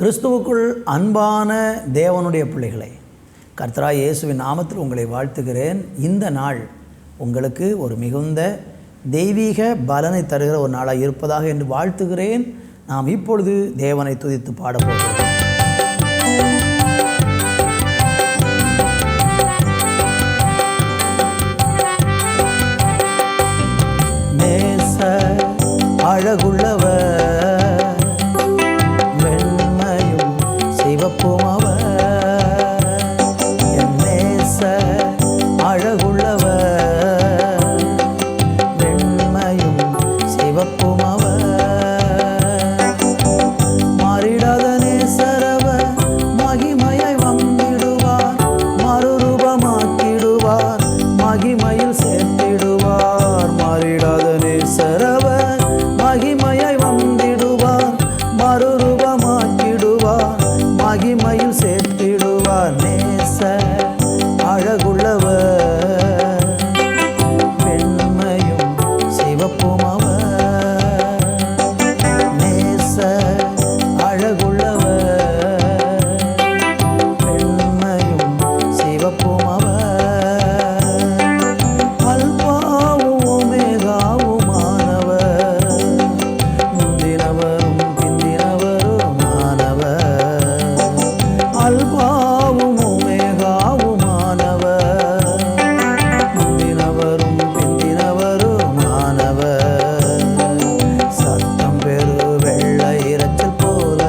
கிறிஸ்துவுக்குள் அன்பான தேவனுடைய பிள்ளைகளை, கர்த்தராகிய இயேசுவின் நாமத்தில் உங்களை வாழ்த்துகிறேன். இந்த நாள் உங்களுக்கு ஒரு மிகுந்த தெய்வீக பலனை தருகிற ஒரு நாளாக இருப்பதாக என்று வாழ்த்துகிறேன். நாம் இப்பொழுது தேவனை துதித்து பாடப்போகிறோம். நேச அழகுள்ளவர், வெண்மையும் சிவப்பும் அவர். என் நேச அழகுள்ளவர், வெண்மையும் சிவப்பும் அவர். மாறிடாத நேசரவர், மகிமையை வந்திடுவார், மறுரூபமாக்கிடுவார், மகிமையில் சேர்த்திடுவார். மாறிடாத நேசரவர், மகிமையை வந்திடுவார், மறுரூபமாக்கிடுவார், மகிமையில் சேர்த்திடுவார். நேச அழகுள்ளவர், வெண்மையும் சிவப்பும் அவர். நேச அழகுள்ளவர், வெண்மையும் சிவப்பும் அவர். அல்பாவும் ஒமேகாவுமானவர், முந்தினவரும் பிந்தினவருமானவர். அல்பாவும் ஒமேகாவுமானவர், முந்தினவரும் பிந்தினவருமானவர். சத்தம் பெரு வெள்ளை இரைச்சல் போல,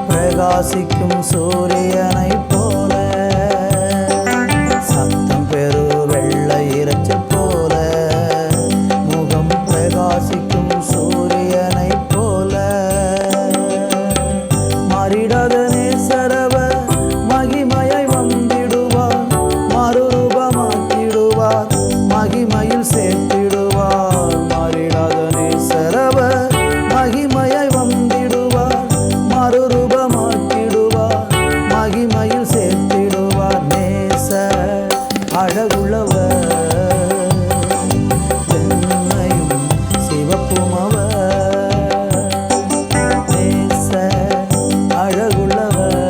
பிரகாசிக்கும் சூரியனைப் போல. சத்தம் பெரு வெள்ளை இரைச்சல் போல, முகம் பிரகாசிக்கும் சூரியனைப் போல. மாறிடாத நேசரவர், மகிமையை வந்திடுவார், மறுரூபமாக்கிடுவார், மகிமையில் சேர்த்திடுவார். மாறிடாத நேசரவர், மகிமையை வந்திடுவார், மறுரூபமாக்கிடுவார், மகிமையில் சேர்த்திடுவார். நேச அழகுள்ளவர், வெண்மையும் சிவப்பும் அவர். நேச அழகுள்ளவர்,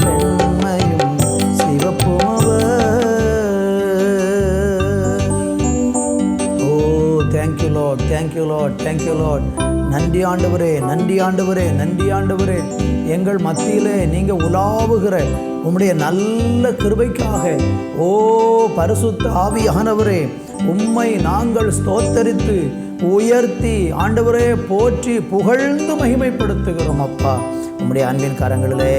வெண்மையும் சிவப்பும் அவர். ஓ, thank you lord, thank you lord, thank you lord. நன்றி ஆண்டவரே, நன்றி ஆண்டவரே, நன்றி ஆண்டவரே. எங்கள் மத்தியிலே நீங்கள் உலாவுகிற உம்முடைய நல்ல கிருபைக்காக, ஓ பரிசுத்த ஆவியானவரே, உம்மை நாங்கள் ஸ்தோத்தரித்து உயர்த்தி ஆண்டவரே போற்றி புகழ்ந்து மகிமைப்படுத்துகிறோம். அப்பா, உம்முடைய அன்பின் கரங்களிலே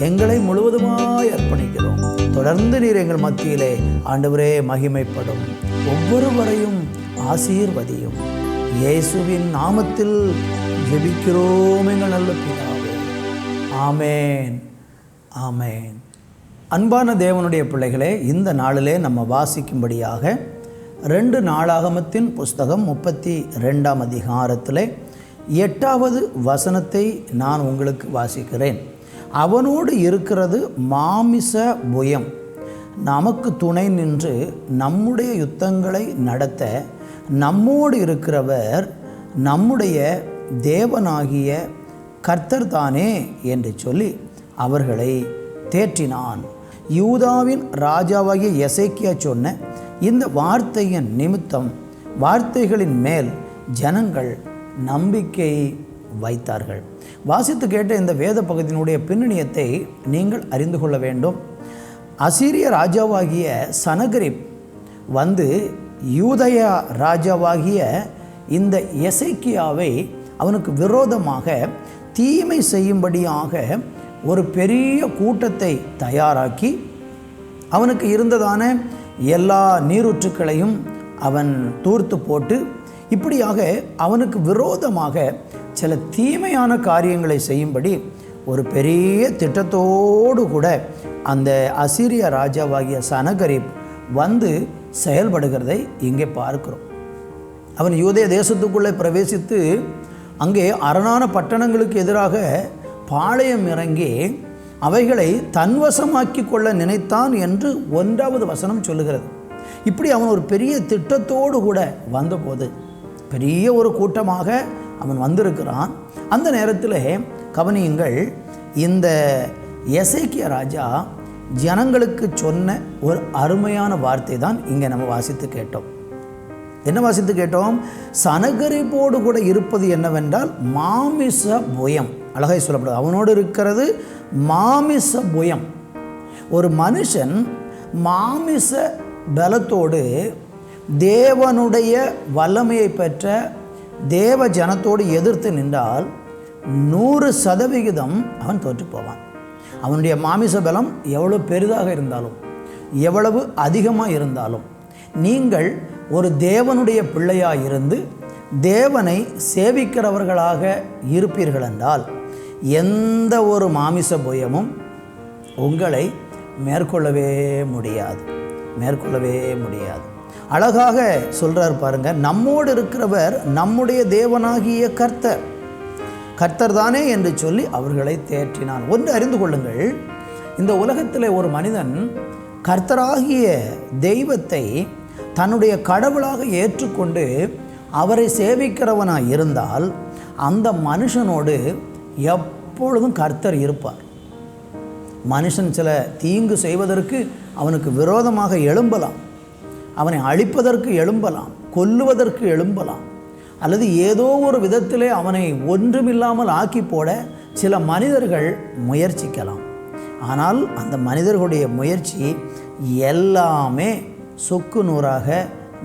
எங்களை முழுவதுமாய் அர்ப்பணிக்கிறோம். தொடர்ந்து நீர் எங்கள் மத்தியிலே ஆண்டவரே மகிமைப்படும், ஒவ்வொருவரையும் ஆசீர்வதியும். இயேசுவின் நாமத்தில் ஜெபிக்கிறோம் எங்கள் நல்ல பிதாவே. ஆமேன், ஆமேன். அன்பான தேவனுடைய பிள்ளைகளே, இந்த நாளிலே நம்ம வாசிக்கும்படியாக 2 நாளாகமத்தின் புஸ்தகம் 32ஆம் அதிகாரத்திலே 8வது வசனத்தை நான் உங்களுக்கு வாசிக்கிறேன். அவனோடு இருக்கிறது மாமிச புயம், நமக்கு துணை நின்று நம்முடைய யுத்தங்களை நடத்த நம்மோடு இருக்கிறவர் நம்முடைய தேவனாகிய கர்த்தர் தானே என்று சொல்லி அவர்களை தேற்றினான். யூதாவின் ராஜாவாகிய எசேக்கியா சொன்ன இந்த வார்த்தையின் நிமித்தம் வார்த்தைகளின் மேல் ஜனங்கள் நம்பிக்கை வைத்தார்கள். வாசித்து கேட்ட இந்த வேத பகுதியினுடைய பின்னணியத்தை நீங்கள் அறிந்து கொள்ள வேண்டும். அசீரிய ராஜாவாகிய சனகரிப் வந்து யூதயா ராஜாவாகிய இந்த எசேக்கியாவை அவனுக்கு விரோதமாக தீமை செய்யும்படியாக ஒரு பெரிய கூட்டத்தை தயாராக்கி அவனுக்கு இருந்ததான எல்லா நீரூற்றுக்களையும் அவன் தூர்த்து போட்டு, இப்படியாக அவனுக்கு விரோதமாக சில தீமையான காரியங்களை செய்யும்படி ஒரு பெரிய திட்டத்தோடு கூட அந்த அசீரிய ராஜாவாகிய சனகரிப் வந்து செயல்படுகிறதை இங்கே பார்க்கிறோம். அவன் யூதேய தேசத்துக்குள்ளே பிரவேசித்து அங்கே அரணான பட்டணங்களுக்கு எதிராக பாளையம் இறங்கி அவைகளை தன்வசமாக்கி கொள்ள நினைத்தான் என்று 1வது வசனம் சொல்லுகிறது. இப்படி அவன் ஒரு பெரிய திட்டத்தோடு கூட வந்தபோது பெரிய ஒரு கூட்டமாக அவன் வந்திருக்கிறான். அந்த நேரத்தில் கவனியுங்கள், இந்த எசேக்கியா ராஜா ஜனங்களுக்கு சொன்ன ஒரு அருமையான வார்த்தை தான் இங்கே நம்ம வாசித்து கேட்டோம். என்ன வாசித்து கேட்டோம்? சனகரிப்போடு கூட இருப்பது என்னவென்றால் மாமிச புயம். அழகாய் சொல்லப்படுது, அவனோடு இருக்கிறது மாமிச புயம். ஒரு மனுஷன் மாமிச பலத்தோடு தேவனுடைய வல்லமையை பெற்ற தேவ ஜனத்தோடு எதிர்த்து நின்றால் 100% அவன் தோற்று போவான். அவனுடைய மாமிச பலம் எவ்வளவு பெரிதாக இருந்தாலும், எவ்வளவு அதிகமாக இருந்தாலும், நீங்கள் ஒரு தேவனுடைய பிள்ளையாக இருந்து தேவனை சேவிக்கிறவர்களாக இருப்பீர்கள் என்றால் எந்த ஒரு மாமிச புயமும் உங்களை மேற்கொள்ளவே முடியாது. அழகாக சொல்கிறார் பாருங்க, நம்மோடு இருக்கிறவர் நம்முடைய தேவனாகிய கர்த்தர் தானே என்று சொல்லி அவர்களை தேற்றினான். ஒன்று அறிந்து கொள்ளுங்கள், இந்த உலகத்தில் ஒரு மனிதன் கர்த்தராகிய தெய்வத்தை தன்னுடைய கடவுளாக ஏற்றுக்கொண்டு அவரை சேவிக்கிறவனாக இருந்தால் அந்த மனுஷனோடு எப்பொழுதும் கர்த்தர் இருப்பார். மனுஷன் சில தீங்கு செய்வதற்கு அவனுக்கு விரோதமாக எழும்பலாம், அவனை அழிப்பதற்கு எழும்பலாம், கொல்லுவதற்கு எழும்பலாம், அல்லது ஏதோ ஒரு விதத்திலே அவனை ஒன்றுமில்லாமல் ஆக்கி போட சில மனிதர்கள் முயற்சிக்கலாம். ஆனால் அந்த மனிதர்களுடைய முயற்சி எல்லாமே சொக்கு நூறாக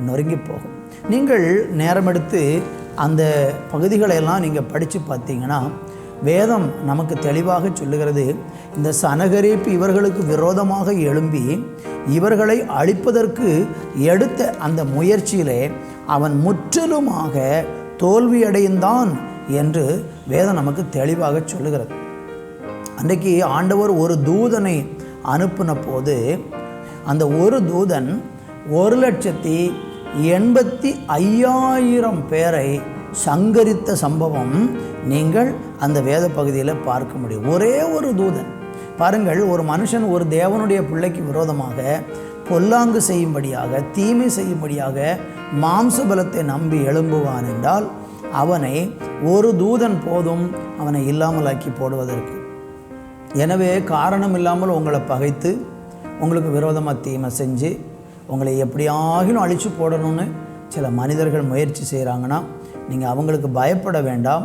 நொறுங்கி போகும். நீங்கள் நேரம் எடுத்து அந்த பகுதிகளெல்லாம் நீங்கள் படித்து பார்த்தீங்கன்னா வேதம் நமக்கு தெளிவாக சொல்லுகிறது, இந்த சனகரிப்பு இவர்களுக்கு விரோதமாக எழும்பி இவர்களை அழிப்பதற்கு எடுத்த அந்த முயற்சியிலே அவன் முற்றிலுமாக தோல்வியடைந்தான் என்று வேதம் நமக்கு தெளிவாக சொல்லுகிறது. அன்றைக்கு ஆண்டவர் ஒரு தூதனை அனுப்பின போது அந்த ஒரு தூதன் 1,85,000 பேரை சங்கரித்த சம்பவம் நீங்கள் அந்த வேத பகுதியில் பார்க்க முடியும். ஒரே ஒரு தூதன். பாருங்கள், ஒரு மனுஷன் ஒரு தேவனுடைய பிள்ளைக்கு விரோதமாக பொல்லாங்கு செய்யும்படியாக, தீமை செய்யும்படியாக மாம்ச பலத்தை நம்பி எழும்புவான் என்றால் அவனை ஒரு தூதன் போதும் அவனை இல்லாமலாக்கி போடுவதற்கு. எனவே காரணம் இல்லாமல் உங்களை பகைத்து உங்களுக்கு விரோதமாக தீமை செஞ்சு உங்களை எப்படியாகிலும் அழித்து போடணும்னு சில மனிதர்கள் முயற்சி செய்கிறாங்கன்னா நீங்கள் அவங்களுக்கு பயப்பட வேண்டாம்.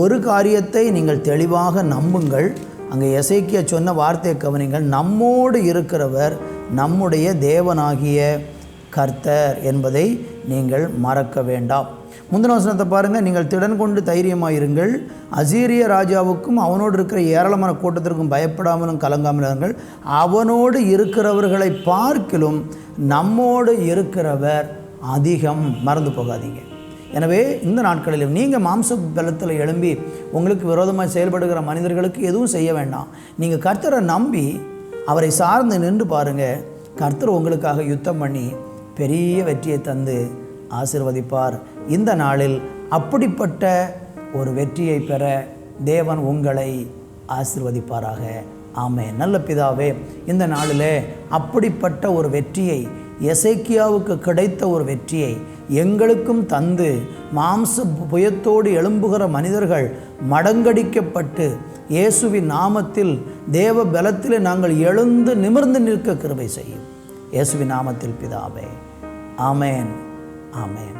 ஒரு காரியத்தை நீங்கள் தெளிவாக நம்புங்கள். அங்கே எசேக்கியா சொன்ன வார்த்தையை கவனிங்கள், நம்மோடு இருக்கிறவர் நம்முடைய தேவனாகிய கர்த்தர் என்பதை நீங்கள் மறக்க வேண்டாம். முந்தின வசனத்தை பாருங்கள், நீங்கள் திடன் கொண்டு தைரியமாயிருங்கள், அசீரிய ராஜாவுக்கும் அவனோடு இருக்கிற ஏராளமான கூட்டத்திற்கும் பயப்படாமலும் கலங்காமலும், அவனோடு இருக்கிறவர்களை பார்க்கிலும் நம்மோடு இருக்கிறவர் அதிகம். மறந்து போகாதீங்க. எனவே இந்த நாட்களிலும் நீங்கள் மாம்ச பலத்தில் எழும்பி உங்களுக்கு விரோதமாக செயல்படுகிற மனிதர்களுக்கு எதுவும் செய்ய வேண்டாம். நீங்கள் கர்த்தரை நம்பி அவரை சார்ந்து நின்று பாருங்கள். கர்த்தர் உங்களுக்காக யுத்தம் பண்ணி பெரிய வெற்றியை தந்து ஆசீர்வதிப்பார். இந்த நாளில் அப்படிப்பட்ட ஒரு வெற்றியை பெற தேவன் உங்களை ஆசீர்வதிப்பாராக. ஆமென். நல்ல பிதாவே, இந்த நாளிலே அப்படிப்பட்ட ஒரு வெற்றியை, எசேக்கியாவுக்கு கிடைத்த ஒரு வெற்றியை எங்களுக்கும் தந்து மாம்ச புயத்தோடு எழும்புகிற மனிதர்கள் மடங்கடிக்கப்பட்டு இயேசுவின் நாமத்தில் தேவ பலத்திலே நாங்கள் எழுந்து நிமிர்ந்து நிற்க கிருபை செய்யும். இயேசுவின் நாமத்தில் பிதாவே. ஆமென். ஆமென்.